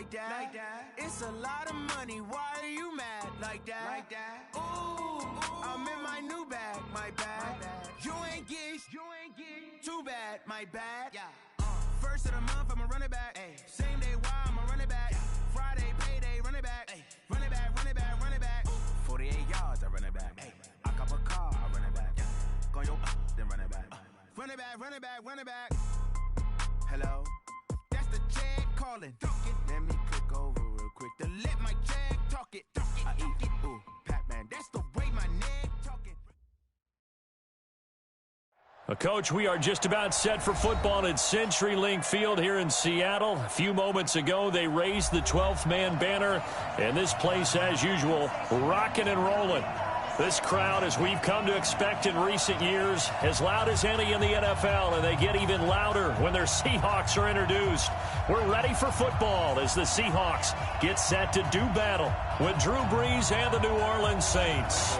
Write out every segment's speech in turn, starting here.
like that. It's a lot of money, why are you mad like that? Ooh, I'm in my new bag, my bad. You ain't get too bad, my bad. First of the month, I'ma run it back. Same day, why I'ma run it back. Friday, payday, run it back. Run it back, run it back, run it back. 48 yards, I run it back. I cop a car, I run it back. Go yo, then run it back. Run it back, run it back, run it back. Hello? That's the jag calling. Let me click over real quick to let my jag talk it. I eat it, ooh, Pac-Man, that's the way my neck talking. Coach, we are just about set for football at CenturyLink Field here in Seattle. A few moments ago, they raised the 12th man banner, and this place, as usual, rocking and rolling. This crowd, as we've come to expect in recent years, as loud as any in the NFL, and they get even louder when their Seahawks are introduced. We're ready for football as the Seahawks get set to do battle with Drew Brees and the New Orleans Saints.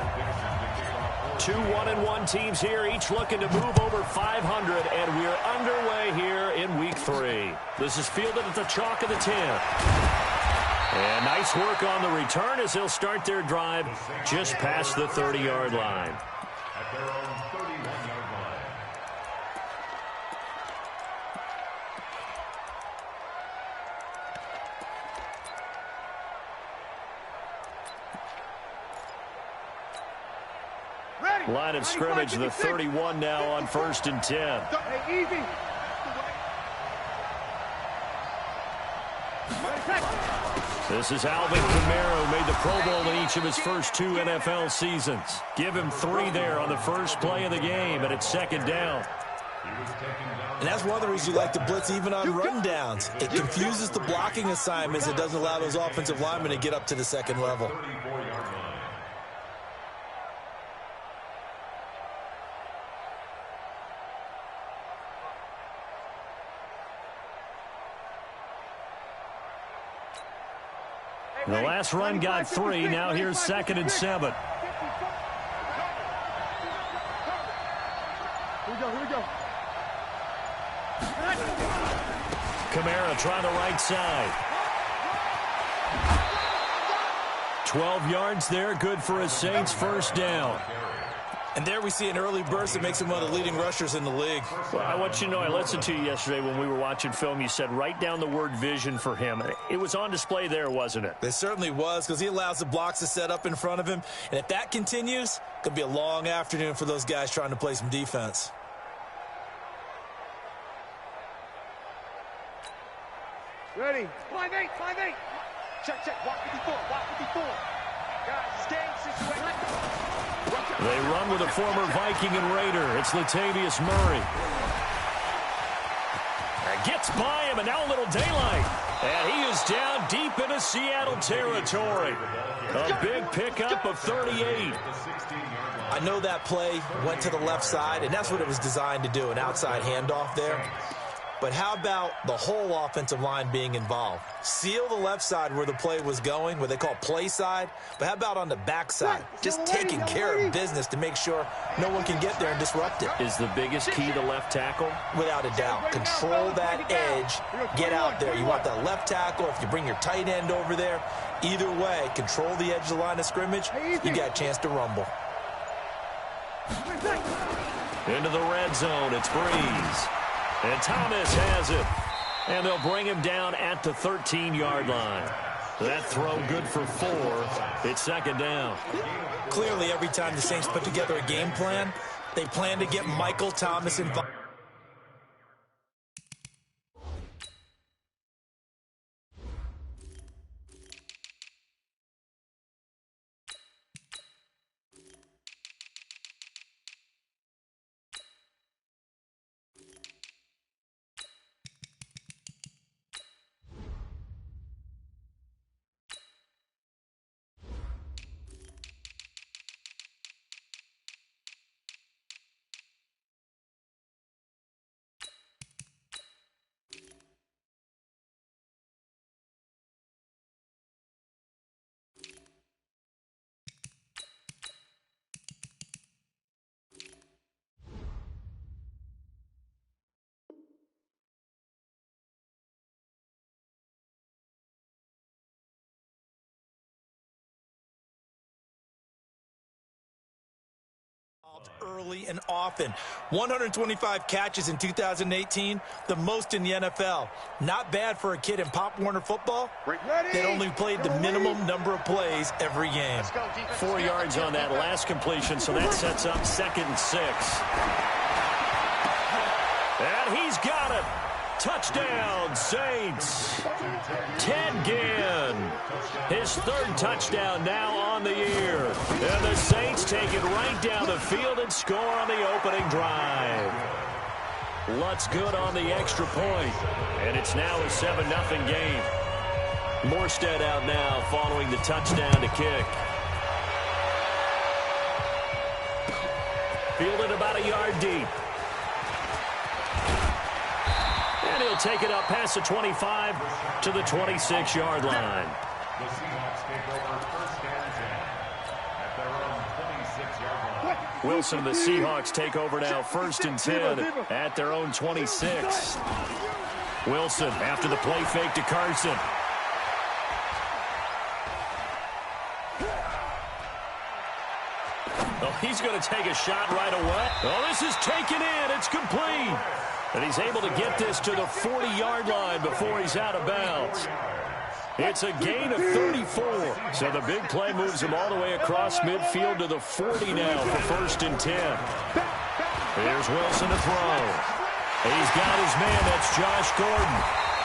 Two 1-1 teams here, each looking to move over 500, and we're underway here in Week 3. This is fielded at the chalk of the 10. And nice work on the return as they'll start their drive just past the 30-yard line. At their own 31-yard line. Line of scrimmage, the 31 now on 1st and 10. Hey, easy. This is Alvin Kamara, who made the Pro Bowl in each of his first 2 NFL seasons. Give him 3 there on the first play of the game, and it's 2nd down. And that's one of the reasons you like to blitz even on rundowns. It confuses the blocking assignments. It doesn't allow those offensive linemen to get up to the second level. The last run got 3. Now here's 2nd and 7. Here we go. Kamara trying the right side. 12 yards there, good for a Saints first down. And there we see an early burst that makes him one of the leading rushers in the league. Well, I want you to know, I listened to you yesterday when we were watching film. You said write down the word vision for him. It was on display there, wasn't it? It certainly was, because he allows the blocks to set up in front of him. And if that continues, it could be a long afternoon for those guys trying to play some defense. Ready. 5-8. Check. Walk 54. Guys, game situation. They run with a former Viking and Raider. It's Latavius Murray. Gets by him, and now a little daylight. And he is down deep into Seattle territory. A big pickup of 38. I know that play went to the left side, and that's what it was designed to do, an outside handoff there. But how about the whole offensive line being involved? Seal the left side where the play was going, what they call play side. But how about on the back side? Just taking care of business to make sure no one can get there and disrupt it. Is the biggest key to left tackle? Without a doubt. Control that edge. Get out there. You want that left tackle. If you bring your tight end over there, either way, control the edge of the line of scrimmage. You got a chance to rumble. Into the red zone. It's Brees. And Thomas has it. And they'll bring him down at the 13-yard line. That throw good for 4. It's 2nd down. Clearly, every time the Saints put together a game plan, they plan to get Michael Thomas involved. Early and often. 125 catches in 2018, the most in the NFL. Not bad for a kid in Pop Warner football that only played the minimum number of plays every game. 4 yards on that last completion, so that sets up 2nd and 6. And he's got it. Touchdown, Saints. Ted Ginn. His 3rd touchdown now on the year. And the Saints take it right down the field and score on the opening drive. Lutz good on the extra point. And it's now a 7-0 game. Morstead out now following the touchdown to kick. Fielded about a yard deep. And he'll take it up past the 25 to the 26-yard line. The Seahawks take over 1st and 10 at their own 26-yard line. Wilson and the Seahawks take over now 1st and 10 at their own 26. Wilson after the play fake to Carson. Oh, he's going to take a shot right away. Oh, this is taken in. It's complete. And he's able to get this to the 40-yard line before he's out of bounds. It's a gain of 34. So the big play moves him all the way across midfield to the 40 now for 1st and 10. Here's Wilson to throw. He's got his man. That's Josh Gordon.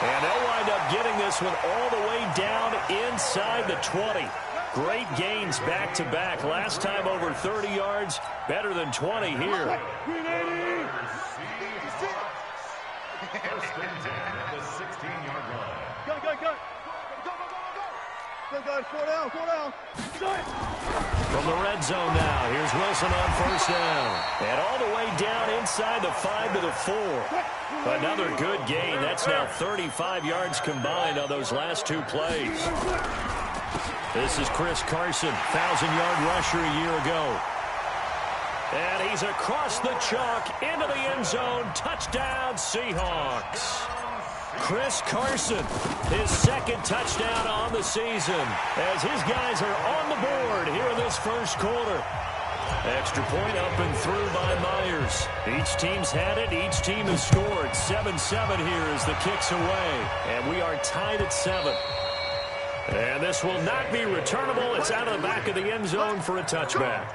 And they'll wind up getting this one all the way down inside the 20. Great gains back-to-back. Last time over 30 yards. Better than 20 here. 1st and 10 at the 16-yard line. Go. Go down. From the red zone now, here's Wilson on 1st down. And all the way down inside the 5 to the 4. Another good gain. That's now 35 yards combined on those last 2 plays. This is Chris Carson, 1,000-yard rusher a year ago. And he's across the chalk into the end zone. Touchdown, Seahawks. Chris Carson, his 2nd touchdown on the season as his guys are on the board here in this 1st quarter. Extra point up and through by Myers. Each team's had it. Each team has scored. 7-7 here as the kick's away. And we are tied at 7. And this will not be returnable. It's out of the back of the end zone for a touchback.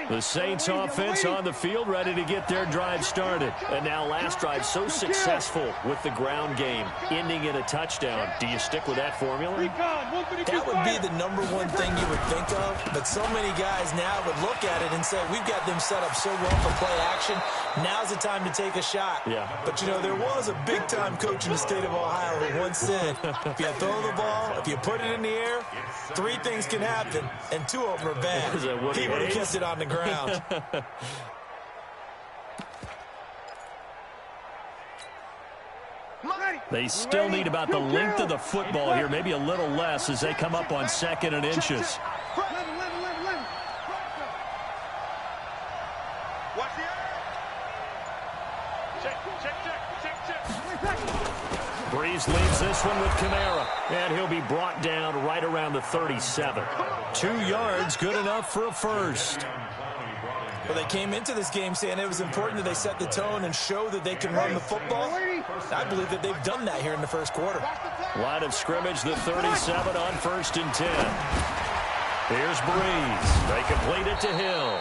The Saints offense on the field, ready to get their drive started. And now last drive so successful with the ground game, ending in a touchdown. Do you stick with that formula? That would be the #1 thing you would think of, but so many guys now would look at it and say, we've got them set up so well for play action. Now's the time to take a shot. Yeah. But, you know, there was a big-time coach in the state of Ohio who once said, if you throw the ball, if you put it in the air, 3 things can happen, and 2 of them are bad. He would have kept it on the ground. They still need about the length of the football here, maybe a little less as they come up on 2nd and inches. Breeze leads this one with Kamara, and he'll be brought down right around the 37. 2 yards, good enough for a 1st. Well, they came into this game saying it was important that they set the tone and show that they can run the football. I believe that they've done that here in the 1st quarter. Line of scrimmage, the 37 on 1st and 10. Here's Breeze. They complete it to Hill.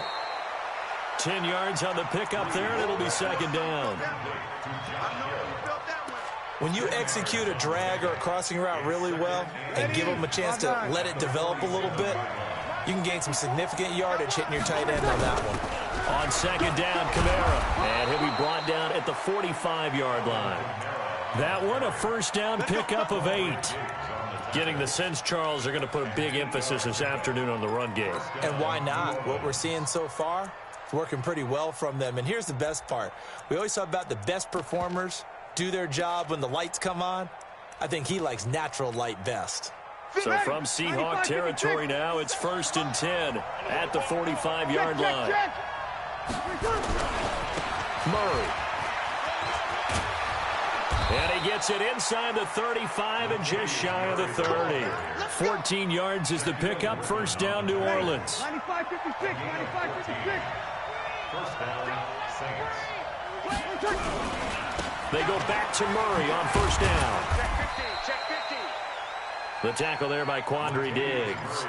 10 yards on the pickup there, and it'll be 2nd down. When you execute a drag or a crossing route really well and give them a chance to let it develop a little bit, you can gain some significant yardage hitting your tight end on that one. On 2nd down, Kamara. And he'll be brought down at the 45-yard line. That one, a 1st down pickup of 8. Getting the sense Charles are going to put a big emphasis this afternoon on the run game. And why not? What we're seeing so far, it's working pretty well from them. And here's the best part. We always talk about the best performers do their job when the lights come on. I think he likes natural light best. So from Seahawk territory now, it's 1st and 10 at the 45-yard line. Murray. And he gets it inside the 35 and just shy of the 30. 14 yards is the pickup. First down, New Orleans. 95-56, 95-56. First down, Saints. They go back to Murray on first down. Check 50. The tackle there by Quandre Diggs.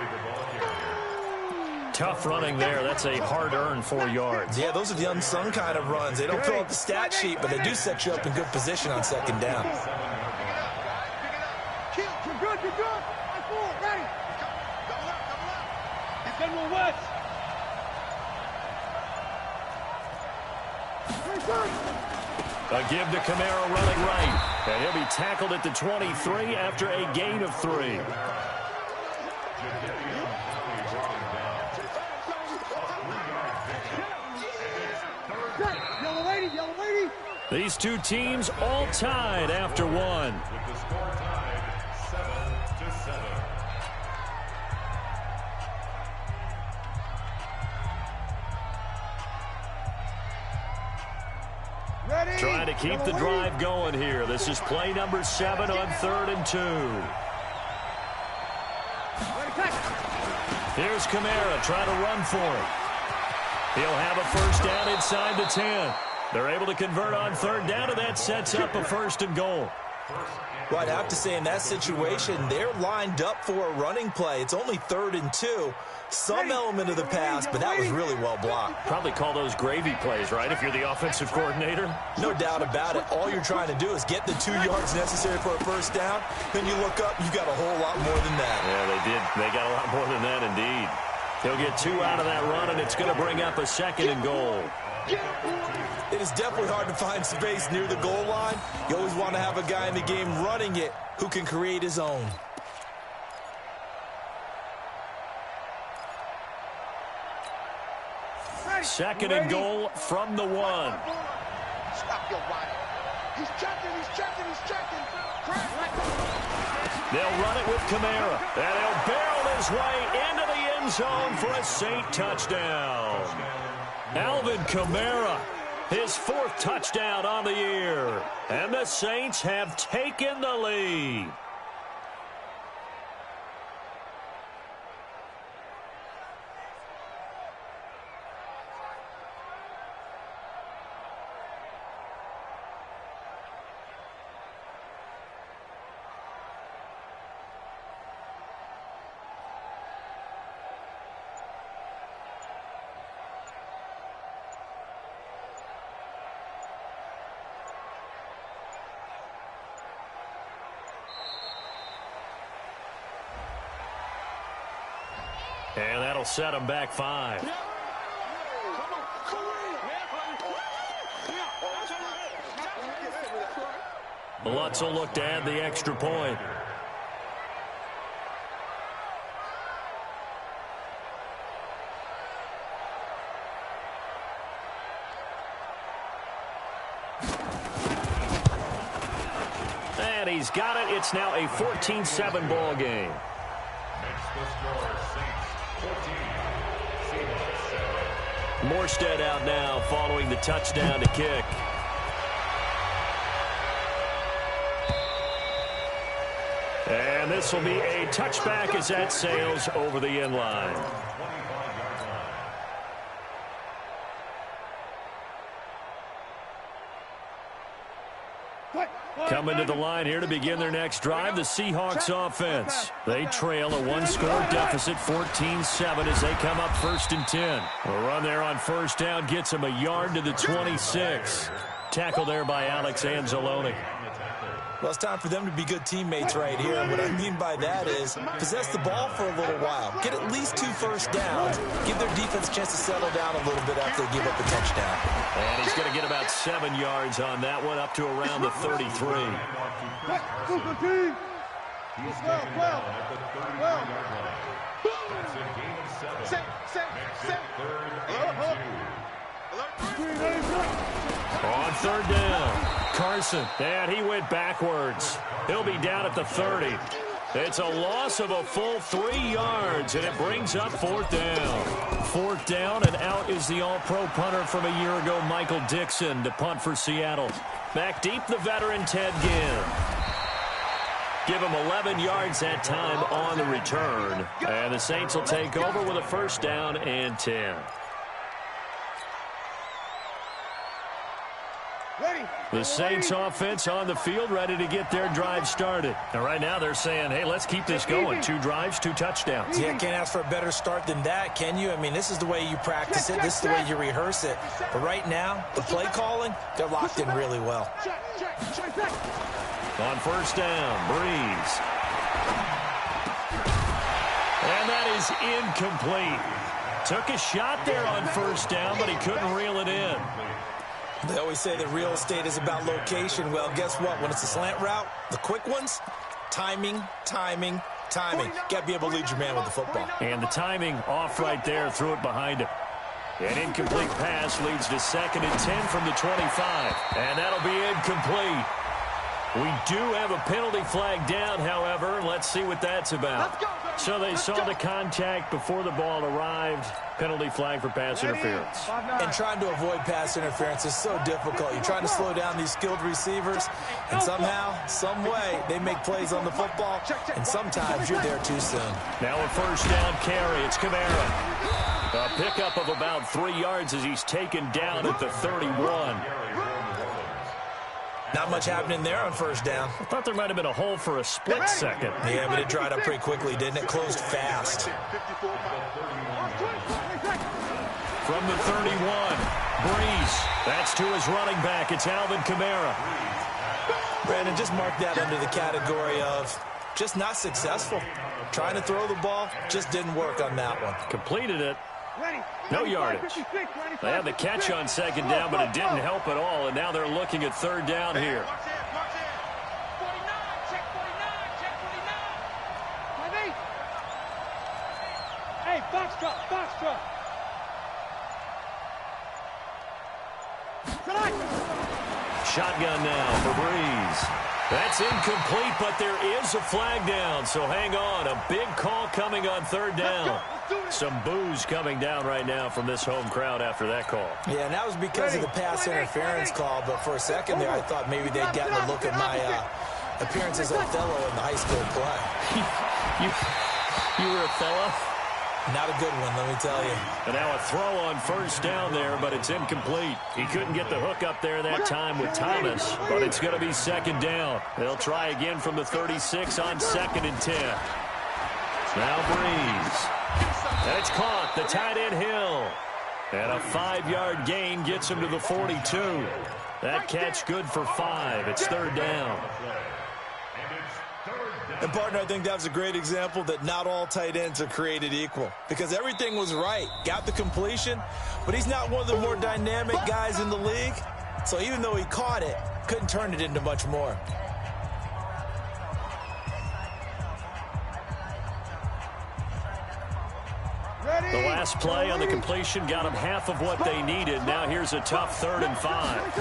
Tough running there. That's a hard-earned 4 yards. Yeah, those are the unsung kind of runs. They don't fill up the stat sheet, but they do set you up in good position on second down. You're good, you're good. I'm full, ready. Double up. He's getting more west. A give to Kamara running right. And he'll be tackled at the 23 after a gain of 3. Yellow lady. These two teams all tied after one. With the score tied 7-7. Ready. Trying to keep the drive going here. This is play number 7 on 3rd and 2. Here's Kamara trying to run for it. He'll have a first down inside the 10. They're able to convert on 3rd down, and that sets up a 1st and goal. Well, I'd have to say in that situation, they're lined up for a running play. It's only 3rd and 2. Some element of the pass, but that was really well blocked. Probably call those gravy plays, right, if you're the offensive coordinator? No doubt about it. All you're trying to do is get the 2 yards necessary for a first down. Then you look up, you've got a whole lot more than that. Yeah, they did. They got a lot more than that, indeed. He'll get 2 out of that run, and it's going to bring up a 2nd and goal. It is definitely hard to find space near the goal line. You always want to have a guy in the game running it who can create his own. Second and goal from the 1. Stop your whining. He's checking. They'll run it with Kamara, and he'll barrel his way into the end zone for a Saint touchdown. Alvin Kamara, his 4th touchdown on the year, and the Saints have taken the lead. And that'll set them back 5. Lutz will look to add the extra point. And he's got it. It's now a 14-7 ball game. Makes the score Saints 14, Seahawks 7. Morstead out now following the touchdown to kick. And this will be a touchback as that sails over the end line. 25-yard line. Coming to the line here to begin their next drive, the Seahawks offense. They trail a 1-score deficit, 14-7, as they come up 1st and 10. A run there on first down gets them a yard to the 26. Tackle there by Alex Anzalone. Well, it's time for them to be good teammates right here. And what I mean by that is possess the ball for a little while. Get at least 2 first downs. Give their defense a chance to settle down a little bit after they give up a touchdown. And he's going to get about 7 yards on that one, up to around the 33. He's standing down at the 33-yard line. That's a gain of 7. Makes it 3rd and 2. On 3rd down, Carson, and he went backwards. He'll be down at the 30. It's a loss of a full 3 yards, and it brings up 4th down. 4th down, and out is the all-pro punter from a year ago, Michael Dixon, to punt for Seattle. Back deep, the veteran Ted Ginn. Give him 11 yards that time on the return. And the Saints will take over with a 1st down and 10. The Saints offense on the field, ready to get their drive started. And right now they're saying, hey, let's keep this going. 2 drives, 2 touchdowns. Yeah, can't ask for a better start than that, can you? I mean, this is the way you practice it. This is the way you rehearse it. But right now, the play calling, they're locked in really well. On 1st down, Breeze. And that is incomplete. Took a shot there on 1st down, but he couldn't reel it in. They always say that real estate is about location. Well, guess what? When it's a slant route, the quick ones, timing. Got to be able to lead your man with the football. And the timing off right there, threw it behind him. An incomplete pass leads to 2nd and 10 from the 25. And that'll be incomplete. We do have a penalty flag down, however. Let's see what that's about. So they saw the contact before the ball arrived. Penalty flag for pass interference. And trying to avoid pass interference is so difficult. You're trying to slow down these skilled receivers, and somehow, some way, they make plays on the football, and sometimes you're there too soon. Now a 1st down carry. It's Kamara. A pickup of about 3 yards as he's taken down at the 31. Not much happening there on 1st down. I thought there might have been a hole for a split second. Yeah, but it dried up pretty quickly, didn't it? Closed fast. From the 31, Breeze. That's to his running back. It's Alvin Kamara. Brandon, just mark that under the category of just not successful. Trying to throw the ball, just didn't work on that one. Completed it. No yardage. They had the catch on 2nd down, but it didn't help at all, and now they're looking at 3rd down here. Hey, box truck. Shotgun now for Breeze. That's incomplete, but there is a flag down, so hang on. A big call coming on 3rd down. Some boos coming down right now from this home crowd after that call. Yeah, and that was because of the pass interference call, but for a second there, I thought maybe they'd gotten a look at my appearance as Othello in the high school play. You were Othello? Not a good one, let me tell you. And now a throw on 1st down there, but it's incomplete. He couldn't get the hook up there that time with Thomas, but it's going to be 2nd down. They'll try again from the 36 on 2nd and 10. Now Breeze. And it's caught, the tight end Hill. And a 5-yard gain gets him to the 42. That catch good for 5. It's 3rd down. And, partner, I think that was a great example that not all tight ends are created equal. Because everything was right. Got the completion, but he's not one of the more dynamic guys in the league. So even though he caught it, couldn't turn it into much more. The last play on the completion got them half of what they needed. Now here's a tough 3rd and 5.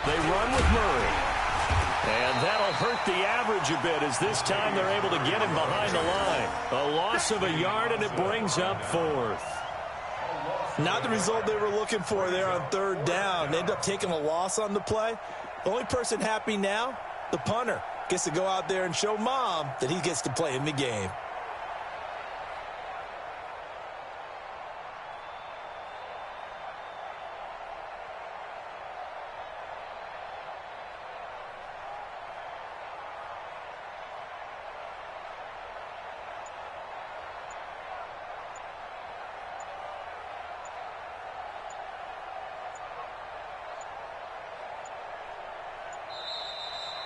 They run with Murray. And that'll hurt the average a bit as this time they're able to get him behind the line. A loss of a yard, and it brings up 4th. Not the result they were looking for there on 3rd down. They end up taking a loss on the play. The only person happy now, the punter, gets to go out there and show Mom that he gets to play in the game.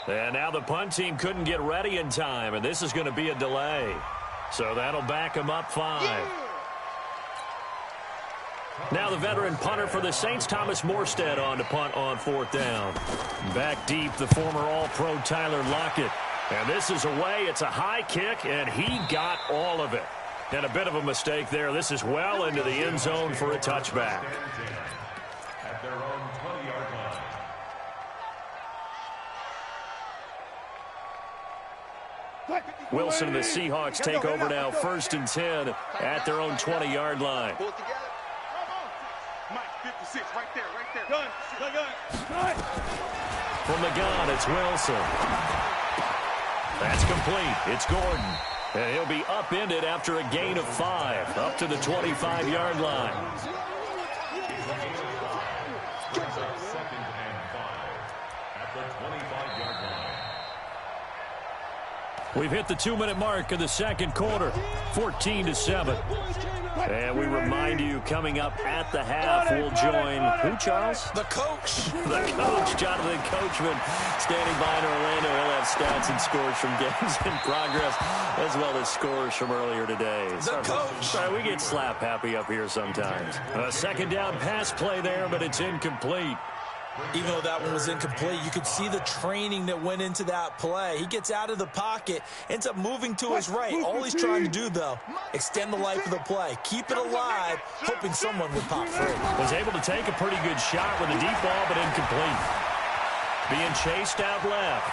And now the punt team couldn't get ready in time, and this is going to be a delay. So that'll back them up 5. Now the veteran punter for the Saints, Thomas Morstead, on to punt on 4th down. Back deep, the former All-Pro Tyler Lockett. And this is away. It's a high kick, and he got all of it. And a bit of a mistake there. This is well into the end zone for a touchback. At their own 20-yard line. Wilson and the Seahawks take over now, 1st and 10 at their own 20-yard line. Pull it together. Mike, 56, right there, right there. Gun. From the gun, it's Wilson. That's complete. It's Gordon. And he'll be upended after a gain of 5, up to the 25-yard line. We've hit the 2-minute mark of the second quarter, 14-7. And we remind you, coming up at the half, we'll join who, Charles? The coach. The coach, Jonathan Coachman, standing by in Orlando. He'll have stats and scores from games in progress, as well as scores from earlier today. The coach. Sorry, we get slap happy up here sometimes. A second down pass play there, but it's incomplete. Even though that one was incomplete, you could see the training that went into that play. He gets out of the pocket, ends up moving to his right. All he's trying to do, though, extend the life of the play. Keep it alive, hoping someone would pop free. Was able to take a pretty good shot with a deep ball, but incomplete. Being chased out left.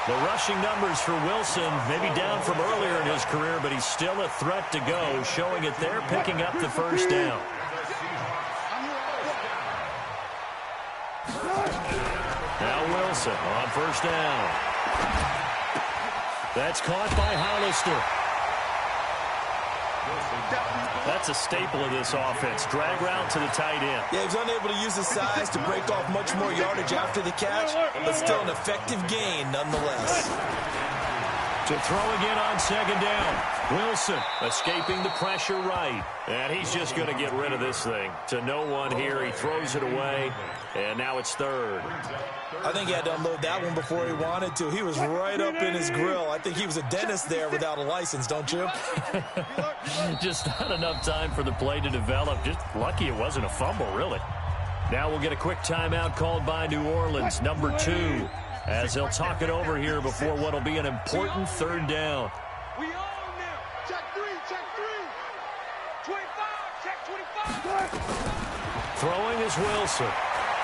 The rushing numbers for Wilson, maybe down from earlier in his career, but he's still a threat to go, showing it there, picking up the first down. Now Wilson on first down. That's caught by Hollister. That's a staple of this offense. Drag route to the tight end. Yeah, he's unable to use his size to break off much more yardage after the catch, but still an effective gain nonetheless. To throw again on second down. Wilson escaping the pressure right. And he's just going to get rid of this thing. To no one here. He throws it away. And now it's third. I think he had to unload that one before he wanted to. He was right up in his grill. I think he was a dentist there without a license, don't you? Just not enough time for the play to develop. Just lucky it wasn't a fumble, really. Now we'll get a quick timeout called by New Orleans, number 2. As they'll talk it over here before what will be an important third down. We on now. Check 3, check 3. 25, check 25. Throwing is Wilson.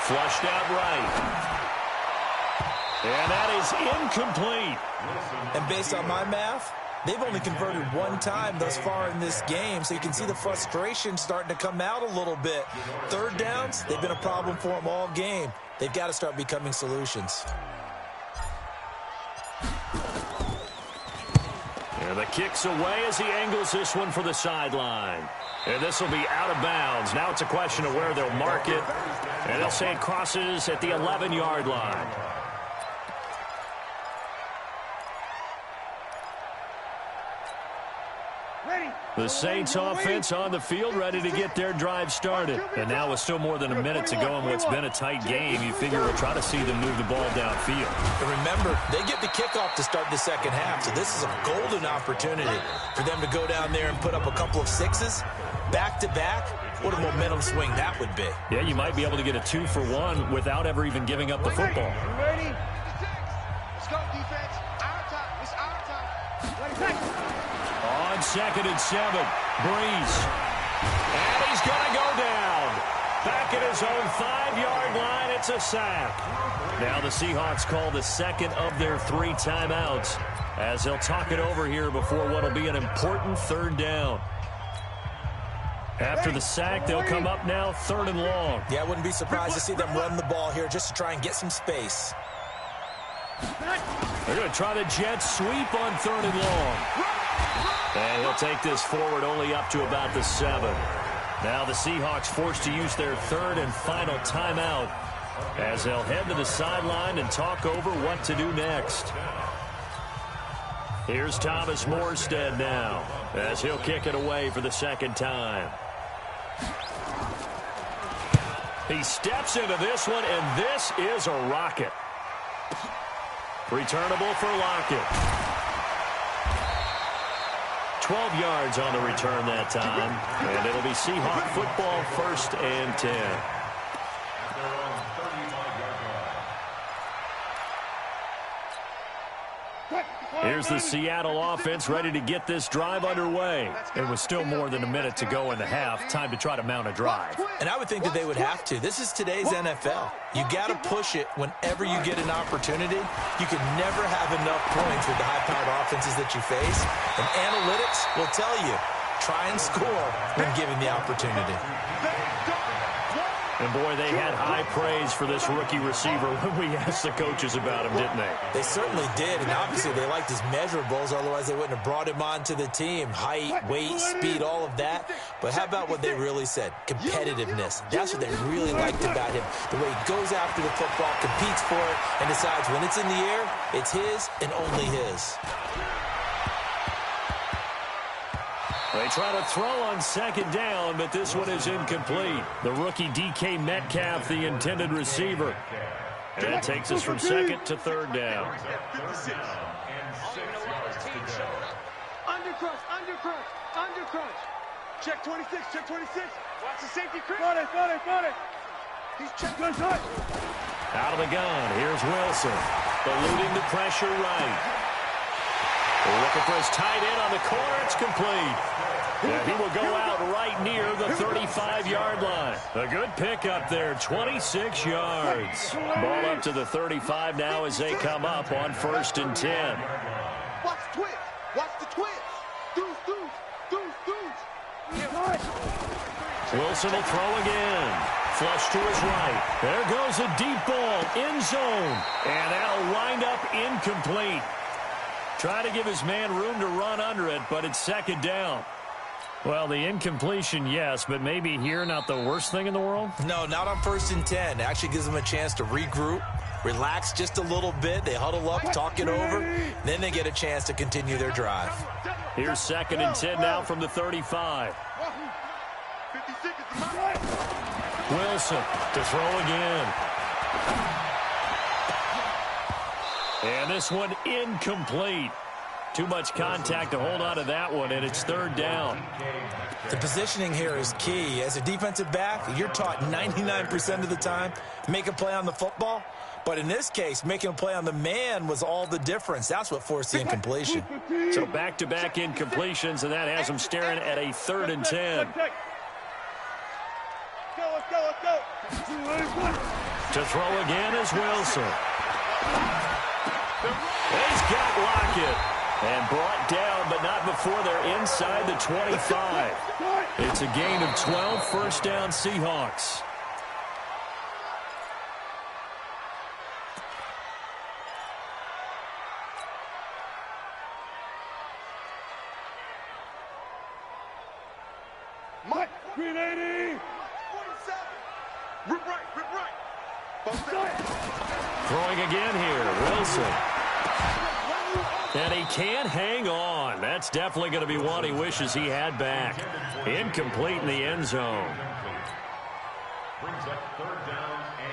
Flushed out right. And that is incomplete. And based on my math, they've only converted one time thus far in this game, so you can see the frustration starting to come out a little bit. Third downs, they've been a problem for them all game. They've got to start becoming solutions. And the kick's away as he angles this one for the sideline. And this will be out of bounds. Now it's a question of where they'll mark it. And they'll say it crosses at the 11-yard line. The Saints offense on the field, ready to get their drive started. And now with still more than a minute to go in what's been a tight game, you figure we'll try to see them move the ball downfield. And remember, they get the kickoff to start the second half, so this is a golden opportunity for them to go down there and put up a couple of sixes back-to-back. What a momentum swing that would be. Yeah, you might be able to get a 2-for-1 without ever even giving up the football. Ready? Let's go, defense. Our time. It's our time. Ready? On 2nd and 7, Breeze. And he's going to go down. Back at his own 5-yard line, it's a sack. Now the Seahawks call the second of their 3 timeouts as they'll talk it over here before what will be an important third down. After the sack, they'll come up now 3rd and long. Yeah, I wouldn't be surprised to see them run the ball here just to try and get some space. They're going to try the jet sweep on 3rd and long. And he'll take this forward only up to about the 7. Now the Seahawks forced to use their 3rd and final timeout as they'll head to the sideline and talk over what to do next. Here's Thomas Morstead now as he'll kick it away for the second time. He steps into this one, and this is a rocket. Returnable for Lockett. 12 yards on the return that time, and it'll be Seahawk football, 1st and 10. Here's the Seattle offense ready to get this drive underway. It was still more than a minute to go in the half. Time to try to mount a drive. And I would think that they would have to. This is today's NFL. You got to push it whenever you get an opportunity. You can never have enough points with the high-powered offenses that you face. And analytics will tell you, try and score when given the opportunity. And, boy, they had high praise for this rookie receiver when we asked the coaches about him, didn't they? They certainly did, and obviously they liked his measurables, otherwise they wouldn't have brought him onto the team. Height, weight, speed, all of that. But how about what they really said? Competitiveness. That's what they really liked about him. The way he goes after the football, competes for it, and decides when it's in the air, it's his and only his. They try to throw on second down, but this one is incomplete. The rookie DK Metcalf, the intended receiver. And that takes us from second to third down. Under crunch. Check 26, check 26. Watch the safety creep. Got it. He's checked. Good shot. Out of the gun, here's Wilson. Eluding the pressure right. Looking for his tight end on the corner. It's complete. And he will go out right near the 35-yard line. A good pickup there, 26 yards. Ball up to the 35 now as they come up on 1st and 10. Watch the twitch. Watch the twitch. Deuce. Wilson will throw again. Flush to his right. There goes a deep ball, end zone. And that'll wind up incomplete. Try to give his man room to run under it, but it's second down. Well, the incompletion, yes, but maybe here not the worst thing in the world? No, not on 1st and 10. It actually gives them a chance to regroup, relax just a little bit. They huddle up, talk it over. Then they get a chance to continue their drive. Here's 2nd and 10 now from the 35. 56 is the money. Wilson to throw again. And this one incomplete. Too much contact to hold on to that one, and it's third down. The positioning here is key. As a defensive back, you're taught 99% of the time, make a play on the football. But in this case, making a play on the man was all the difference. That's what forced the incompletion. So back-to-back incompletions, and that has them staring at a 3rd and 10. Let's go. To throw again is Wilson. He's got Lockett. And brought down, but not before they're inside the 25. It's a gain of 12, 1st down Seahawks. Mike, 380. 47. Rip right. Throwing again here, Wilson. And he can't hang on. That's definitely going to be one he wishes he had back. Incomplete in the end zone.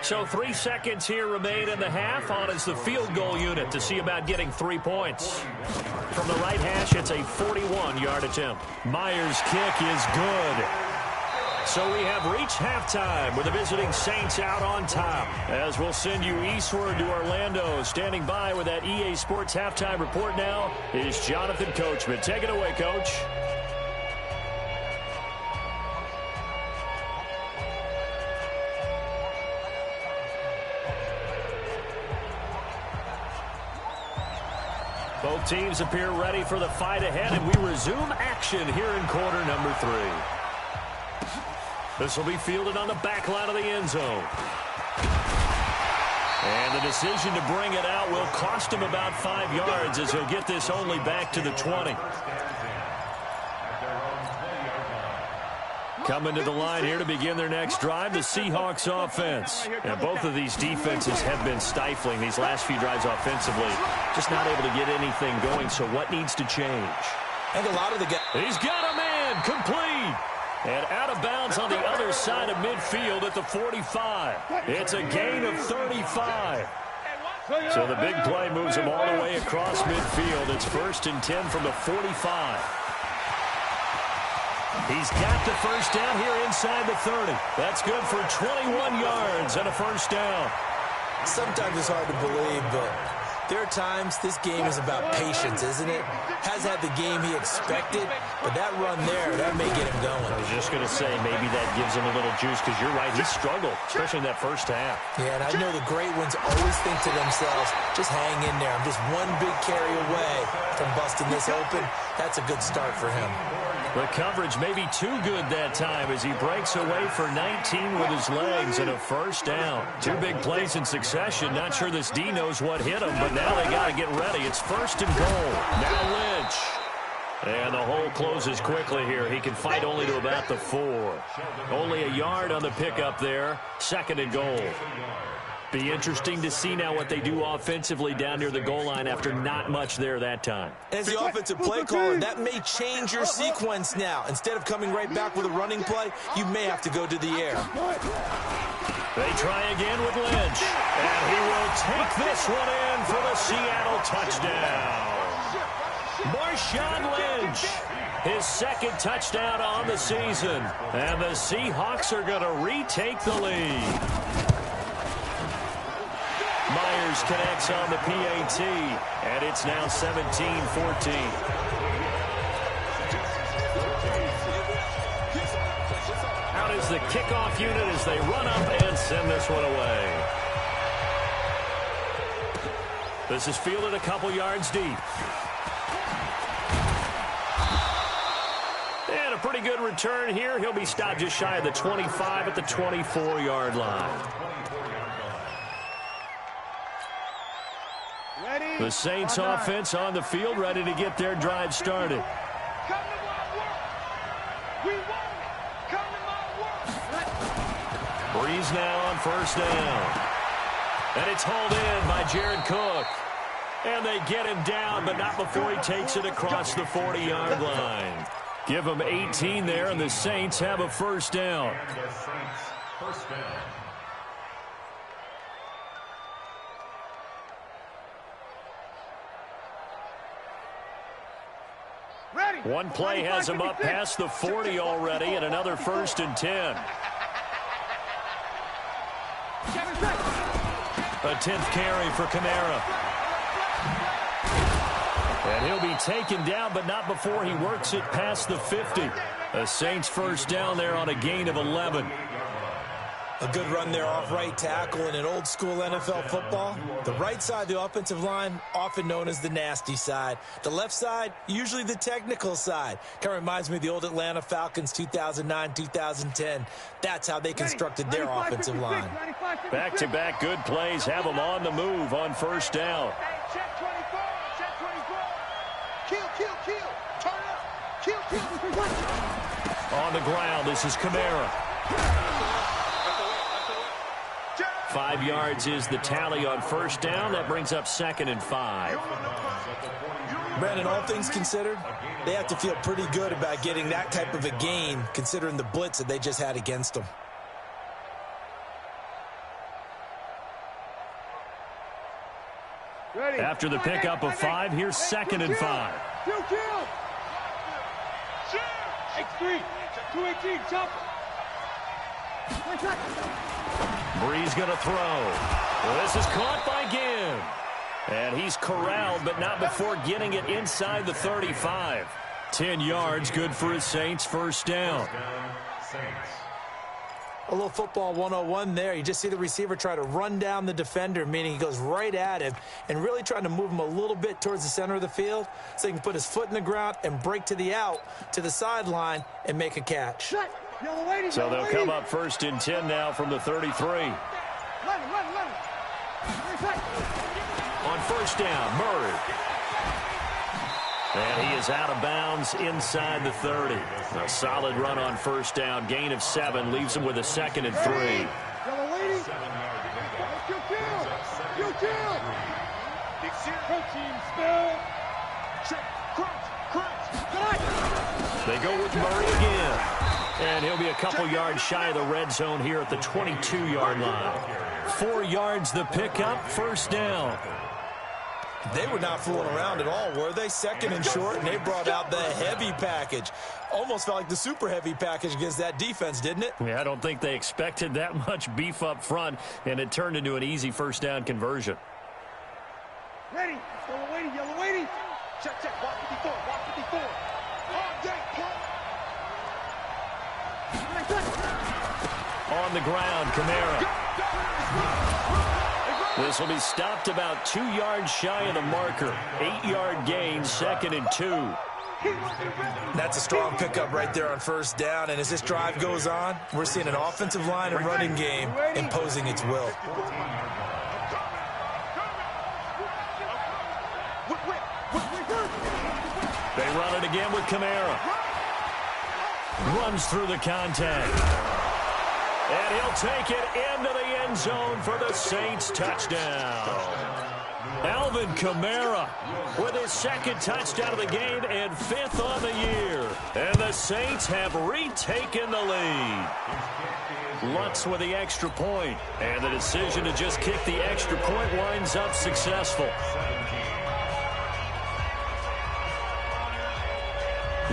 So 3 seconds here remain in the half. On is the field goal unit to see about getting 3 points. From the right hash, it's a 41-yard attempt. Myers' kick is good. So we have reached halftime with the visiting Saints out on top. As we'll send you eastward to Orlando. Standing by with that EA Sports halftime report now is Jonathan Coachman. Take it away, Coach. Both teams appear ready for the fight ahead, and we resume action here in quarter number 3. This will be fielded on the back line of the end zone. And the decision to bring it out will cost him about 5 yards as he'll get this only back to the 20. Coming to the line here to begin their next drive, the Seahawks offense. And both of these defenses have been stifling these last few drives offensively. Just not able to get anything going, so what needs to change? I think a lot of the guys... He's got a man, complete. And out of bounds on the other side of midfield at the 45. It's a gain of 35. So the big play moves him all the way across midfield. It's 1st and 10 from the 45. He's got the first down here inside the 30. That's good for 21 yards and a 1st down. Sometimes it's hard to believe, but There are times this game is about patience, isn't it? Has had the game he expected, but that run there, that may get him going. I was just going to say, maybe that gives him a little juice, because you're right, he struggled, especially in that first half. Yeah, and I know the great ones always think to themselves, just hang in there. I'm just one big carry away from busting this open. That's a good start for him. The coverage may be too good that time as he breaks away for 19 with his legs and a first down. Two big plays in succession. Not sure this D knows what hit him, but now they got to get ready. It's first and goal. Now Lynch. And the hole closes quickly here. He can fight only to about the 4. Only a yard on the pickup there. Second and goal. Be interesting to see now what they do offensively down near the goal line after not much there that time. As the offensive play caller, that may change your sequence now. Instead of coming right back with a running play, you may have to go to the air. They try again with Lynch. And he will take this one in for the Seattle touchdown. Marshawn Lynch, his second touchdown on the season. And the Seahawks are going to retake the lead. Myers connects on the PAT, and it's now 17-14. Out is the kickoff unit as they run up and send this one away. This is fielded a couple yards deep. And a pretty good return here. He'll be stopped just shy of the 25 at the 24-yard line. The Saints offense on the field, ready to get their drive started. Breeze now on first down. And it's hauled in by Jared Cook. And they get him down, but not before he takes it across the 40-yard line. Give him 18 there, and the Saints have a first down. First down. One play has him up past the 40 already, and another first and 10. A 10th carry for Kamara. And he'll be taken down, but not before he works it past the 50. The Saints first down there on a gain of 11. A good run there off right tackle in an old-school NFL football. The right side of the offensive line, often known as the nasty side. The left side, usually the technical side. Kind of reminds me of the old Atlanta Falcons 2009-2010. That's how they constructed their offensive line. Back-to-back good plays have them on the move on first down. Check 24, check 24. Kill. Turn up. Kill. On the ground, this is Kamara. 5 yards is the tally on first down. That brings up second and 5. Brandon, all things considered, they have to feel pretty good about getting that type of a gain, considering the blitz that they just had against them. After the pickup of 5, here's second and 5. Kill. X3, 218, jump. Breeze going to throw. This is caught by Ginn. And he's corralled, but not before getting it inside the 35. 10 yards, good for his Saints first down. A little football 101 there. You just see the receiver try to run down the defender, meaning he goes right at him and really trying to move him a little bit towards the center of the field so he can put his foot in the ground and break to the out, to the sideline, and make a catch. So they'll come up first and 10 now from the 33. On first down, Murray. And he is out of bounds inside the 30. A solid run on first down. Gain of 7 leaves him with a second and 3. They go with Murray again. And he'll be a couple yards shy of the red zone here at the 22-yard line. 4 yards the pickup, first down. They were not fooling around at all, were they? Second and short, and they brought out the heavy package. Almost felt like the super heavy package against that defense, didn't it? Yeah, I don't think they expected that much beef up front, and it turned into an easy first down conversion. Ready. Yellow waiting. Yellow waiting. Check, check. Block 54. Block 54. All day. On the ground, Kamara. This will be stopped about 2 yards shy of the marker. 8-yard gain, 2nd and 2. That's a strong pickup right there on first down. And as this drive goes on, we're seeing an offensive line and running game imposing its will. They run it again with Kamara. Runs through the contact. And he'll take it into the end zone for the Saints touchdown. Alvin Kamara with his 2nd touchdown of the game and 5th on the year. And the Saints have retaken the lead. Lutz with the extra point. And the decision to just kick the extra point winds up successful.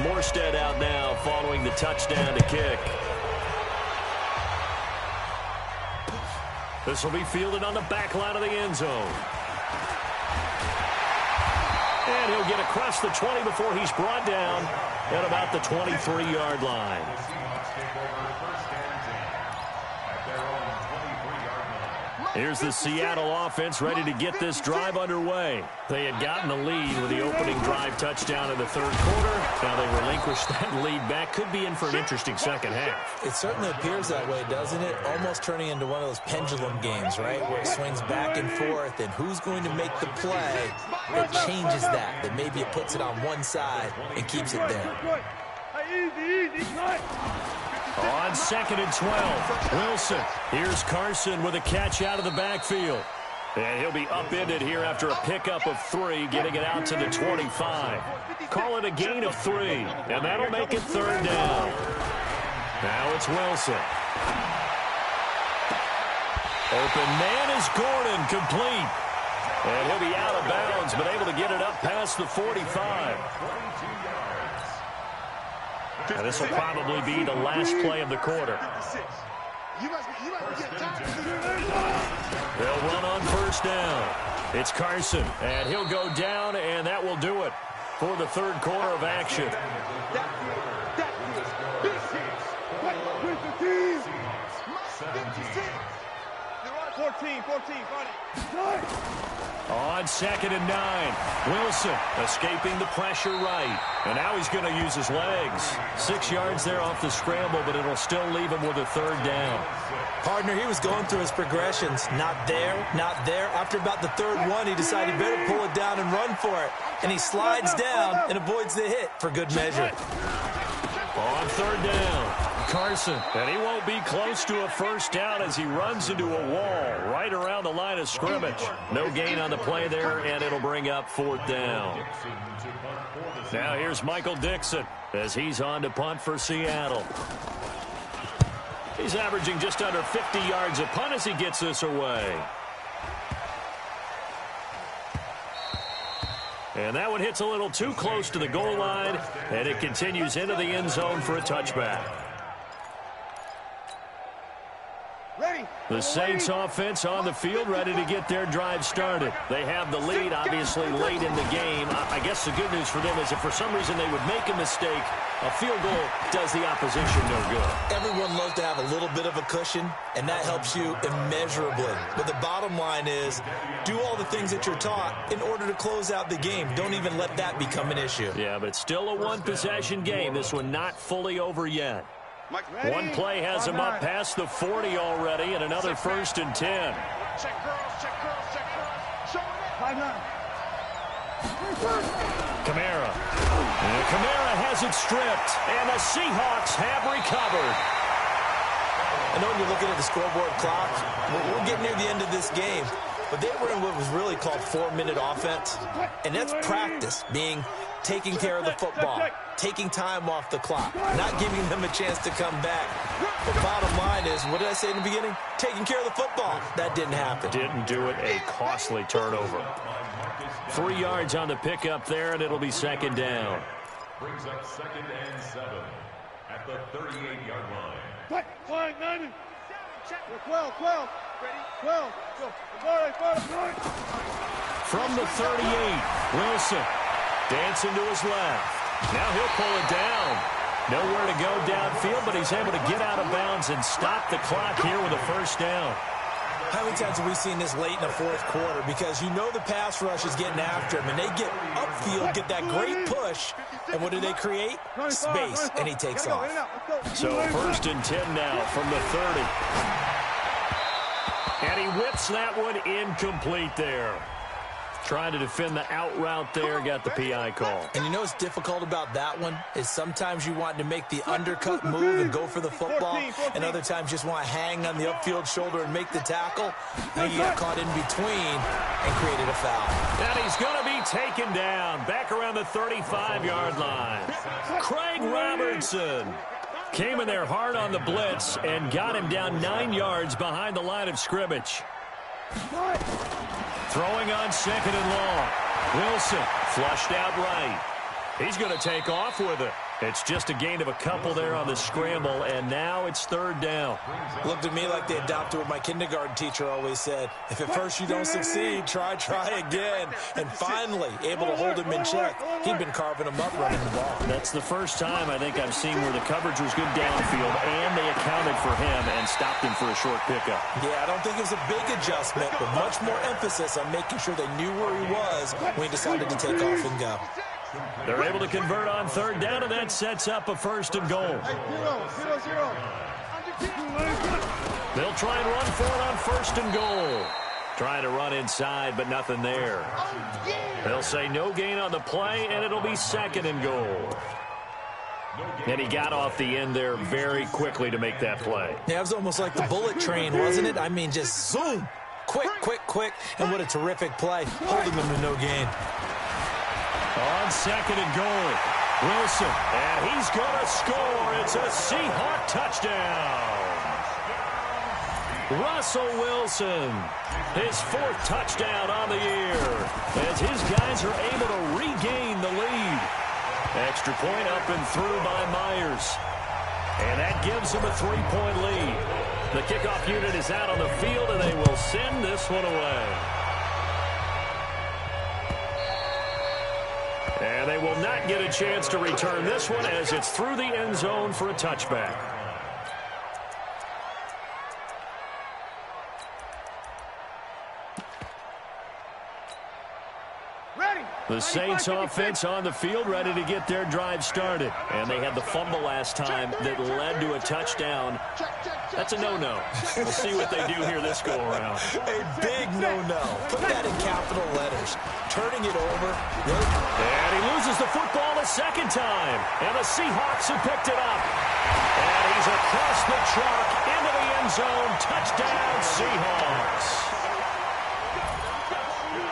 Morstead out now following the touchdown to kick. This will be fielded on the back line of the end zone. And he'll get across the 20 before he's brought down at about the 23-yard line. Here's the Seattle offense ready to get this drive underway. They had gotten the lead with the opening drive touchdown in the 3rd quarter. Now they relinquish that lead back. Could be in for an interesting second half. It certainly appears that way, doesn't it? Almost turning into one of those pendulum games, right? Where it swings back and forth, and who's going to make the play that changes that? That maybe it puts it on one side and keeps it there. On 2nd and 12, Wilson. Here's Carson with a catch out of the backfield. And he'll be upended here after a pickup of 3, getting it out to the 25. Call it a gain of 3, and that'll make it 3rd down. Now it's Wilson. Open man is Gordon, complete. And he'll be out of bounds, but able to get it up past the 45. And this will probably be the last play of the quarter. They'll run on first down. It's Carson, and he'll go down, and that will do it for the 3rd quarter of action. 14, On 2nd and 9, Wilson escaping the pressure right. And now he's going to use his legs. 6 yards there off the scramble, but it'll still leave him with a 3rd down. Partner, he was going through his progressions. Not there, not there. After about the 3rd one, he decided better pull it down and run for it. And he slides down and avoids the hit for good measure. On 3rd down, Carson. And he won't be close to a 1st down as he runs into a wall right around the line of scrimmage. No gain on the play there, and it'll bring up 4th down. Now here's Michael Dixon as he's on to punt for Seattle. He's averaging just under 50 yards a punt as he gets this away. And that one hits a little too close to the goal line, and it continues into the end zone for a touchback. The Saints offense on the field ready to get their drive started. They have the lead, obviously, late in the game. I guess the good news for them is if for some reason they would make a mistake, a field goal does the opposition no good. Everyone loves to have a little bit of a cushion, and that helps you immeasurably. But the bottom line is, do all the things that you're taught in order to close out the game. Don't even let that become an issue. Yeah, but it's still a one-possession game. This one not fully over yet. One play has him up past the 40 already, and another 1st and 10. Check girls, check girls, check girls. Show it. Kamara. And Kamara has it stripped, and the Seahawks have recovered. I know when you're looking at the scoreboard clock, we're getting near the end of this game, but they were in what was really called 4-minute offense, and that's practice, being taking care of the football, taking time off the clock, not giving them a chance to come back. The bottom line is, what did I say in the beginning? Taking care of the football. That didn't happen. Didn't do it. A costly turnover. 3 yards on the pickup there, and it'll be 2nd down. Brings up 2nd and 7 at the 38-yard line. Flying 90. 12. Ready? 12. Go. from the 38. Wilson dancing to his left. Now he'll pull it down. Nowhere to go downfield, but he's able to get out of bounds and stop the clock here with a first down. How many times have we seen this late in the fourth quarter? Because you know the pass rush is getting after him, and they get upfield, get that great push, and what do they create? Space, and he takes off. So 1st and 10 now from the 30. And he whips that one incomplete there. Trying to defend the out route there, got the PI call. And you know what's difficult about that one is sometimes you want to make the undercut move and go for the football, and other times just want to hang on the upfield shoulder and make the tackle. And you got caught in between and created a foul. And he's going to be taken down back around the 35-yard line. Craig Robertson came in there hard on the blitz and got him down 9 yards behind the line of scrimmage. Throwing on 2nd and long. Wilson flushed out right. He's going to take off with it. It's just a gain of a couple there on the scramble, and now it's 3rd down. Looked at me like they adopted what my kindergarten teacher always said. If at first you don't succeed, try again. And finally, able to hold him in check. He'd been carving him up running the ball. That's the first time I think I've seen where the coverage was good downfield, and they accounted for him and stopped him for a short pickup. Yeah, I don't think it was a big adjustment, but much more emphasis on making sure they knew where he was when he decided to take off and go. They're able to convert on 3rd down, and that sets up a 1st and goal. 0-0. They'll try and run for it on 1st and goal. Trying to run inside, but nothing there. They'll say no gain on the play, and it'll be 2nd and goal. And he got off the end there very quickly to make that play. Yeah, it was almost like the bullet train, wasn't it? I mean, just zoom. Quick. And what a terrific play, holding them to no gain. On 2nd and goal, Wilson, and he's going to score. It's a Seahawk touchdown. Russell Wilson, his 4th touchdown on the year, as his guys are able to regain the lead. Extra point up and through by Myers, and that gives them a 3-point lead. The kickoff unit is out on the field, and they will send this one away. And they will not get a chance to return this one as it's through the end zone for a touchback. The Saints offense on the field ready to get their drive started. And they had the fumble last time that led to a touchdown. That's a no-no. We'll see what they do here this go-around. A big no-no. Put that in capital letters. Turning it over. And he loses the football a 2nd time. And the Seahawks have picked it up. And he's across the chalk into the end zone. Touchdown, Seahawks.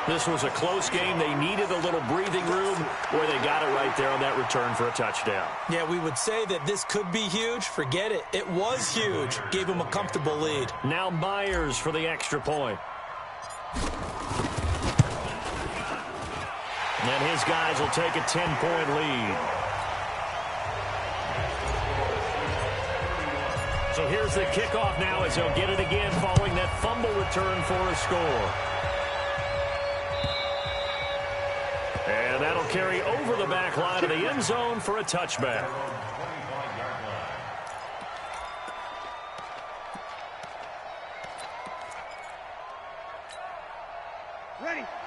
This was a close game. They needed a little breathing room where they got it right there on that return for a touchdown. Yeah, we would say that this could be huge. Forget it. It was huge. Gave him a comfortable lead. Now Myers for the extra point. And his guys will take a 10-point lead. So here's the kickoff now as they'll get it again following that fumble return for a score. And that'll carry over the back line of the end zone for a touchback.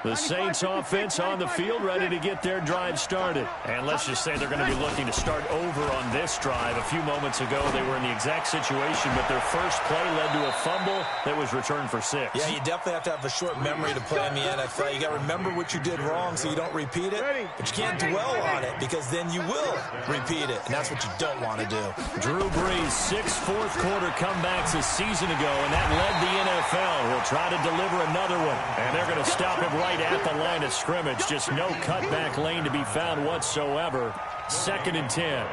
The Saints offense on the field ready to get their drive started. And let's just say they're going to be looking to start over on this drive. A few moments ago, they were in the exact situation, but their first play led to a fumble that was returned for 6. Yeah, you definitely have to have a short memory to play in the NFL. You got to remember what you did wrong so you don't repeat it, but you can't dwell on it because then you will repeat it, and that's what you don't want to do. Drew Brees, 6 fourth-quarter comebacks a season ago, and that led the NFL. He'll try to deliver another one, and they're going to stop him right at the line of scrimmage. Just no cutback lane to be found whatsoever. 2nd and 10.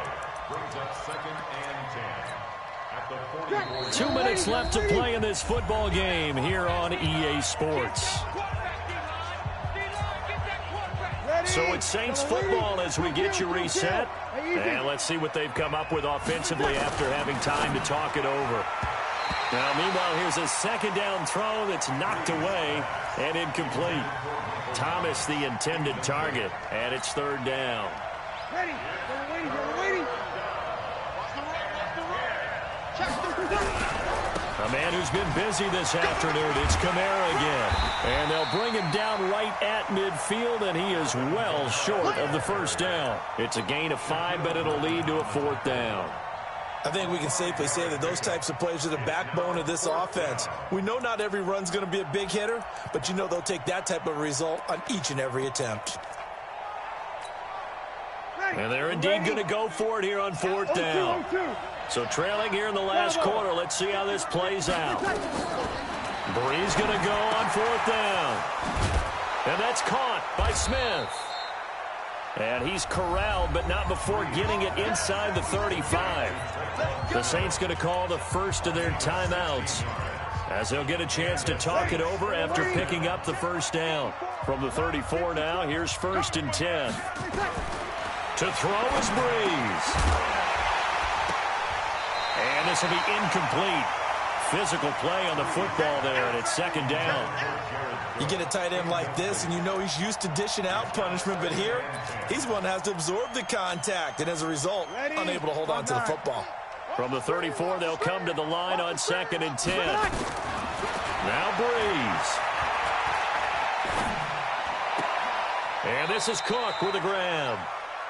2 minutes left to play in this football game here on EA Sports. So it's Saints football as we get you reset. And let's see what they've come up with offensively after having time to talk it over. Now, meanwhile, here's a 2nd down throw that's knocked away and incomplete. Thomas the intended target, and it's third down. Ready. They're waiting. Watch the run. Check the A man who's been busy this afternoon. It's Kamara again. And they'll bring him down right at midfield, and he is well short of the first down. It's a gain of 5, but it'll lead to a fourth down. I think we can safely say that those types of plays are the backbone of this offense. We know not every run's going to be a big hitter, but you know they'll take that type of result on each and every attempt. And they're indeed going to go for it here on fourth down. So trailing here in the last quarter. Let's see how this plays out. Bree's going to go on fourth down. And that's caught by Smith. And he's corralled, but not before getting it inside the 35. The Saints going to call the first of their timeouts, as they'll get a chance to talk it over after picking up the first down. From the 34 now, here's 1st and 10. To throw is Breeze. And this will be incomplete. Physical play on the football there, and it's 2nd down. You get a tight end like this, and you know he's used to dishing out punishment, but here, he's one that has to absorb the contact, and as a result, unable to hold on to the football. From the 34, they'll come to the line on 2nd and 10. Now Breeze. And this is Cook with a grab.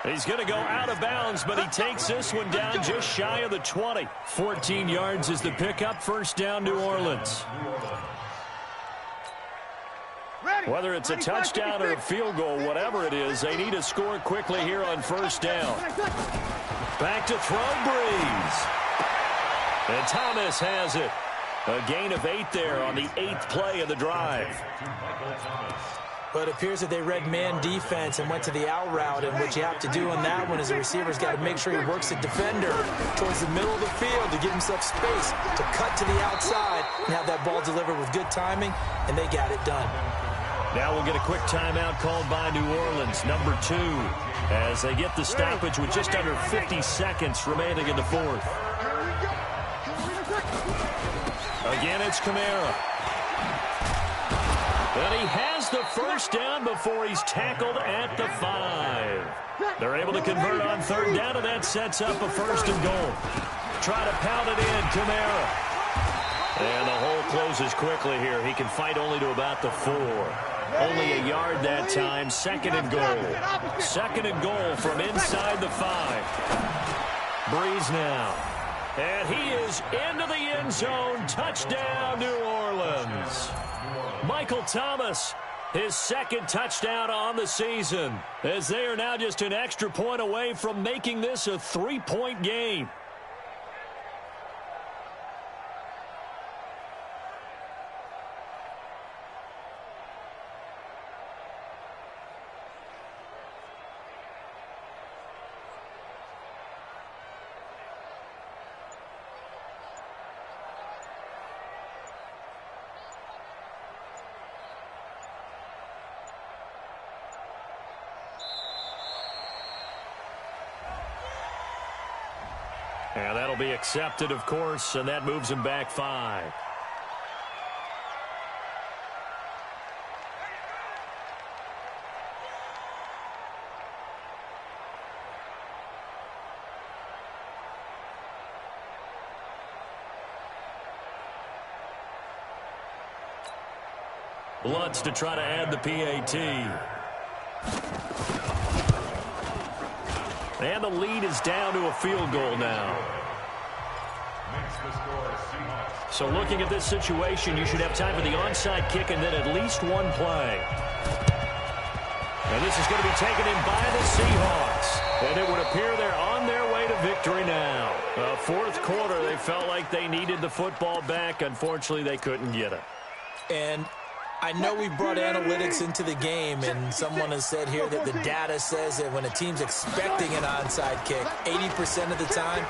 He's going to go out of bounds, but he takes this one down just shy of the 20. 14 yards is the pickup. First down, New Orleans. Whether it's a touchdown or a field goal, whatever it is, they need to score quickly here on first down. Back to throw, Breeze. And Thomas has it. A gain of 8 there on the 8th play of the drive. But it appears that they read man defense and went to the out route, and what you have to do on that one is the receiver's got to make sure he works the defender towards the middle of the field to give himself space to cut to the outside and have that ball delivered with good timing, and they got it done. Now we'll get a quick timeout called by New Orleans, number 2, as they get the stoppage with just under 50 seconds remaining in the fourth. Again, it's Kamara. And he has the first down before he's tackled at the 5. They're able to convert on third down, and that sets up a 1st and goal. Try to pound it in, Kamara. And the hole closes quickly here. He can fight only to about the 4. Only a yard that time. 2nd and goal. 2nd and goal from inside the 5. Breeze now. And he is into the end zone. Touchdown, New Orleans. Michael Thomas, his 2nd touchdown on the season, as they are now just an extra point away from making this a 3-point game. And that'll be accepted, of course, and that moves him back 5. Lutz to try to add the PAT. And the lead is down to a field goal now. So looking at this situation, you should have time for the onside kick and then at least one play. And this is going to be taken in by the Seahawks. And it would appear they're on their way to victory now. Fourth quarter, they felt like they needed the football back. Unfortunately, they couldn't get it. And I know we brought analytics into the game, and someone has said here that the data says that when a team's expecting an onside kick, 80% of the time,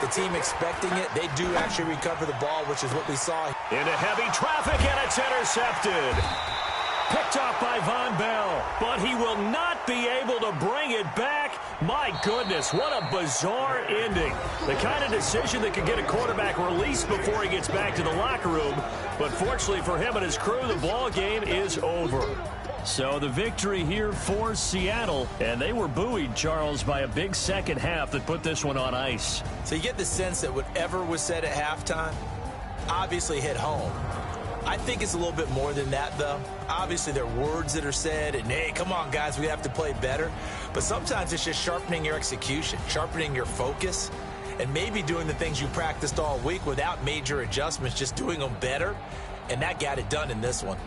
the team expecting it, they do actually recover the ball, which is what we saw. Into heavy traffic, and it's intercepted. Picked off by Von Bell, but he will not be able to bring it back. My goodness, what a bizarre ending. The kind of decision that could get a quarterback released before he gets back to the locker room. But fortunately for him and his crew, the ball game is over. So the victory here for Seattle, and they were buoyed, Charles, by a big second half that put this one on ice. So you get the sense that whatever was said at halftime obviously hit home. I think it's a little bit more than that, though. Obviously, there are words that are said, and, hey, come on, guys, we have to play better. But sometimes it's just sharpening your execution, sharpening your focus, and maybe doing the things you practiced all week without major adjustments, just doing them better. And that got it done in this one.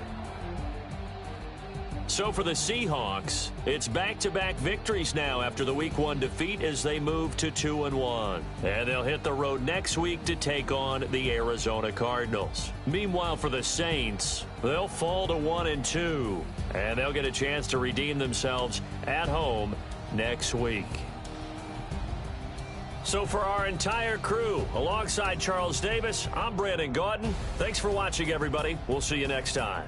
So for the Seahawks, it's back-to-back victories now after the Week 1 defeat as they move to 2-1. And they'll hit the road next week to take on the Arizona Cardinals. Meanwhile, for the Saints, they'll fall to 1-2. And they'll get a chance to redeem themselves at home next week. So for our entire crew, alongside Charles Davis, I'm Brandon Gaudin. Thanks for watching, everybody. We'll see you next time.